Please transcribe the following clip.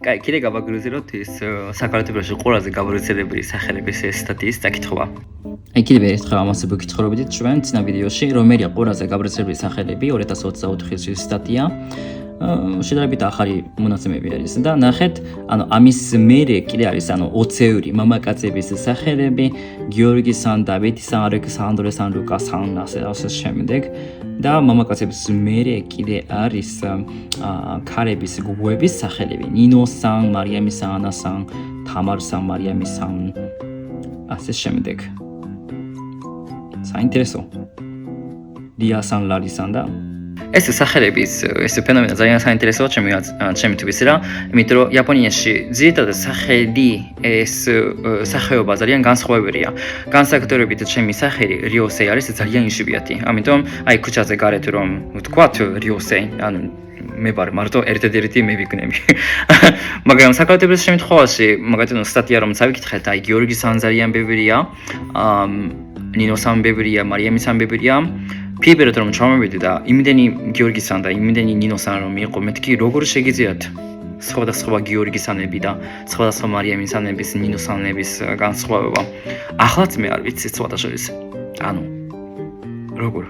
კაი, კიდე გავაგრძელოთ ის საქართველოში ყველაზე გავრცელებული სახელების სტატიის წაკითხვა. აი კიდევ ერთხელ ამას ვიკითხავთ ჩვენ წინა ვიდეოში, რომელია ყველაზე გავრცელებული სახელები 2024 წლის სტატია. შედარებით ახალი მონაცემები არის და ნახეთ, ანუ ამის მერე კიდე არის ანუ 20-ური მამაკაცების სახელები, გიორგი სან, დავითი სან, ალექსანდრე სან, ლუკა სან, ასე შემდეგ და მამაკაცების მერე კიდე არის ქალების გუგუების სახელები, ნინო სან, მარიამი სან, ანა სან, თამარ სან, მარიამი სან, ასე შემდეგ. საინტერესო. დია სან, ლალი სან და ეს სახელების ეს ფენომენი ძალიან საინტერესოა ჩემთვის რა, იმიტომ რომ იაპონიაში ძირითადად სახელი ეს სახეობა ძალიან განსხვავებია. განსაკუთრებით ჩემი სახელი რიოსეი არის ძალიან იშვიათი. ამიტომ აი ქუჩაზე გარეთ რომ ვთქვათ რიოსეი, ანუ მე ვარ მარტო ერთ-ერთი მე ვიქნები. მაგრამ საქართველოს შემთხვევაში, მაგათაც სტატია რომ წავიკითხეთ, აი გიორგი სან ძალიან ბევრია, ნინო სან ბევრია, მარიამი სან ბევრია. Პირველად რომ ჩავმოვიდი და იმდენი გიორგი სან და იმდენი ნინო სან რომ იყო, მეთქი როგორ შეგიძლიათ სხვადასხვა გიორგი სანები და სხვადასხვა მარიამი სანების, ნინო სანების განსხვავება. ახლაც მე არ ვიცი სხვადასხვა. ანუ როგორ